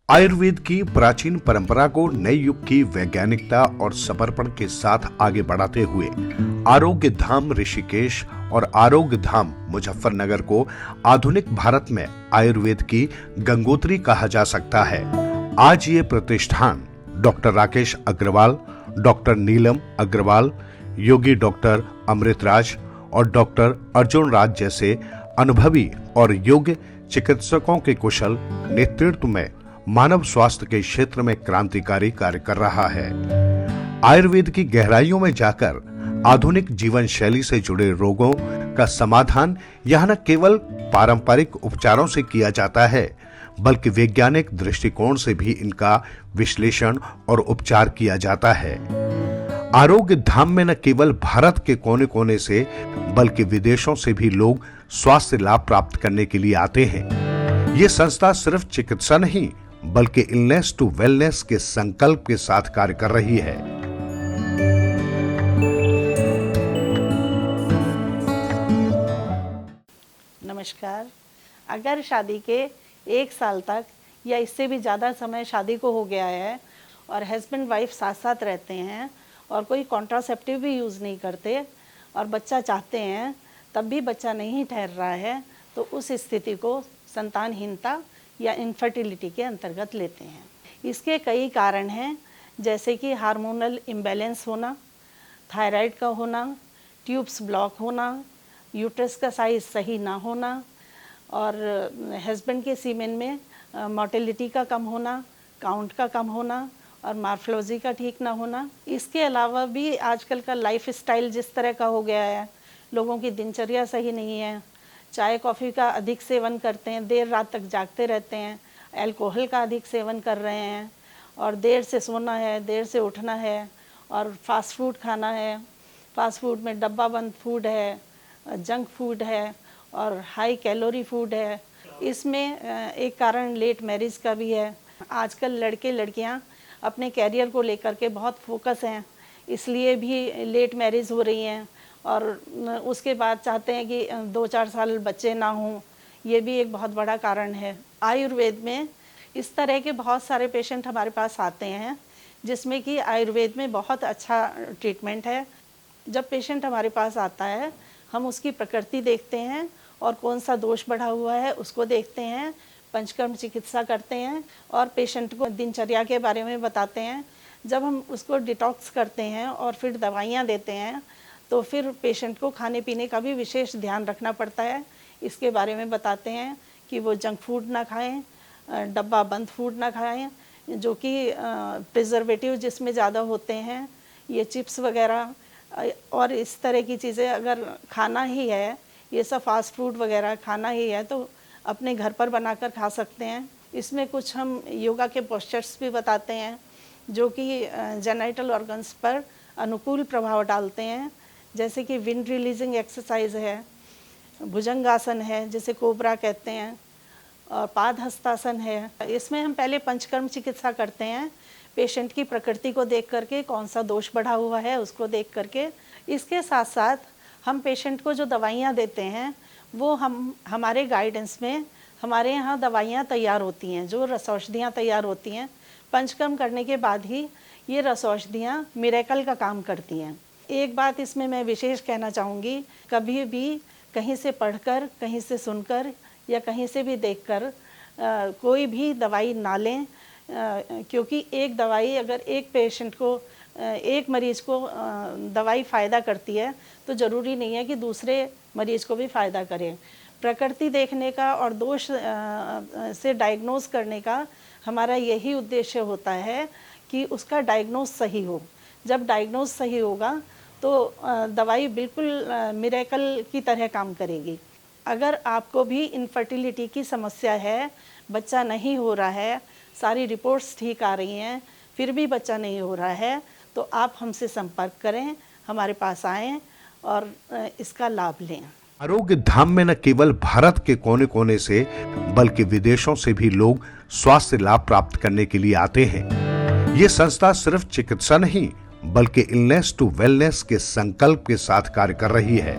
आयुर्वेद की प्राचीन परंपरा को नए युग की वैज्ञानिकता और समर्पण के साथ आगे बढ़ाते हुए आरोग्य धाम ऋषिकेश और आरोग्य धाम मुजफ्फरनगर को आधुनिक भारत में आयुर्वेद की गंगोत्री कहा जा सकता है। आज ये प्रतिष्ठान डॉक्टर राकेश अग्रवाल, डॉक्टर नीलम अग्रवाल, योगी डॉक्टर अमृतराज और डॉक्टर अर्जुन राज जैसे अनुभवी और योग्य चिकित्सकों के कुशल नेतृत्व में मानव स्वास्थ्य के क्षेत्र में क्रांतिकारी कार्य कर रहा है। आयुर्वेद की गहराइयों में जाकर आधुनिक जीवन शैली से जुड़े रोगों का समाधान यहाँ न केवल पारंपरिक उपचारों से किया जाता है, बल्कि वैज्ञानिक दृष्टिकोण से भी इनका विश्लेषण और उपचार किया जाता है। आरोग्य धाम में न केवल भारत के कोने कोने से बल्कि विदेशों से भी लोग स्वास्थ्य लाभ प्राप्त करने के लिए आते हैं। ये संस्था सिर्फ चिकित्सा नहीं बल्कि इलनेस टू वेलनेस के संकल्प के साथ कार्य कर रही है। नमस्कार। अगर शादी के 1 साल तक या इससे भी ज़्यादा समय शादी को हो गया है और हस्बैंड वाइफ साथ साथ रहते हैं और कोई कॉन्ट्रासेप्टिव भी यूज़ नहीं करते और बच्चा चाहते हैं तब भी बच्चा नहीं ठहर रहा है, तो उस स्थिति को संतानहीनता या इनफर्टिलिटी के अंतर्गत लेते हैं। इसके कई कारण हैं, जैसे कि हार्मोनल इम्बैलेंस होना, थायराइड का होना, ट्यूब्स ब्लॉक होना, यूट्रस का साइज सही ना होना और हस्बैंड के सीमेन में मोटिलिटी का कम होना, काउंट का कम होना और मार्फोलॉजी का ठीक ना होना। इसके अलावा भी आजकल का लाइफ स्टाइल जिस तरह का हो गया है, लोगों की दिनचर्या सही नहीं है, चाय कॉफ़ी का अधिक सेवन करते हैं, देर रात तक जागते रहते हैं, अल्कोहल का अधिक सेवन कर रहे हैं और देर से सोना है, देर से उठना है और फास्ट फूड खाना है। फास्ट फूड में डब्बा बंद फूड है, जंक फूड है और हाई कैलोरी फूड है। इसमें एक कारण लेट मैरिज का भी है। आजकल लड़के लड़कियां अपने कैरियर को लेकर के बहुत फोकस हैं, इसलिए भी लेट मैरिज हो रही हैं और उसके बाद चाहते हैं कि 2-4 साल बच्चे ना हों। ये भी एक बहुत बड़ा कारण है। आयुर्वेद में इस तरह के बहुत सारे पेशेंट हमारे पास आते हैं जिसमें कि आयुर्वेद में बहुत अच्छा ट्रीटमेंट है। जब पेशेंट हमारे पास आता है, हम उसकी प्रकृति देखते हैं और कौन सा दोष बढ़ा हुआ है उसको देखते हैं, पंचकर्म चिकित्सा करते हैं और पेशेंट को दिनचर्या के बारे में बताते हैं। जब हम उसको डिटॉक्स करते हैं और फिर दवाइयाँ देते हैं, तो फिर पेशेंट को खाने पीने का भी विशेष ध्यान रखना पड़ता है। इसके बारे में बताते हैं कि वो जंक फूड ना खाएं, डब्बा बंद फूड ना खाएं, जो कि प्रिजर्वेटिव जिसमें ज़्यादा होते हैं, ये चिप्स वगैरह और इस तरह की चीज़ें अगर खाना ही है, ये सब फास्ट फूड वगैरह खाना ही है तो अपने घर पर बनाकर खा सकते हैं। इसमें कुछ हम योगा के पोस्चर्स भी बताते हैं जो कि जेनिटल ऑर्गन्स पर अनुकूल प्रभाव डालते हैं, जैसे कि विंड रिलीजिंग एक्सरसाइज है, भुजंगासन है जिसे कोबरा कहते हैं और पाद हस्तासन है। इसमें हम पहले पंचकर्म चिकित्सा करते हैं, पेशेंट की प्रकृति को देख करके, कौन सा दोष बढ़ा हुआ है उसको देख करके। इसके साथ साथ हम पेशेंट को जो दवाइयाँ देते हैं वो हमारे गाइडेंस में हमारे यहाँ दवाइयाँ तैयार होती हैं, जो रसौषधियाँ तैयार होती हैं। पंचकर्म करने के बाद ही ये रसौषधियाँ मिरेकल का काम करती हैं। एक बात इसमें मैं विशेष कहना चाहूँगी, कभी भी कहीं से पढ़कर, कहीं से सुनकर या कहीं से भी देखकर कोई भी दवाई ना लें, क्योंकि एक दवाई अगर एक पेशेंट को, एक मरीज़ को दवाई फ़ायदा करती है तो ज़रूरी नहीं है कि दूसरे मरीज़ को भी फ़ायदा करे। प्रकृति देखने का और दोष से डायग्नोज करने का हमारा यही उद्देश्य होता है कि उसका डायग्नोज सही हो। जब डायग्नोज सही होगा तो दवाई बिल्कुल मिरेकल की तरह काम करेगी। अगर आपको भी इनफर्टिलिटी की समस्या है, बच्चा नहीं हो रहा है, सारी रिपोर्ट्स ठीक आ रही हैं, फिर भी बच्चा नहीं हो रहा है, तो आप हमसे संपर्क करें, हमारे पास आएँ और इसका लाभ लें। आरोग्य धाम में न केवल भारत के कोने कोने से बल्कि विदेशों से भी लोग स्वास्थ्य लाभ प्राप्त करने के लिए आते हैं। ये संस्था सिर्फ चिकित्सा नहीं बल्कि इलनेस टू वेलनेस के संकल्प के साथ कार्य कर रही है।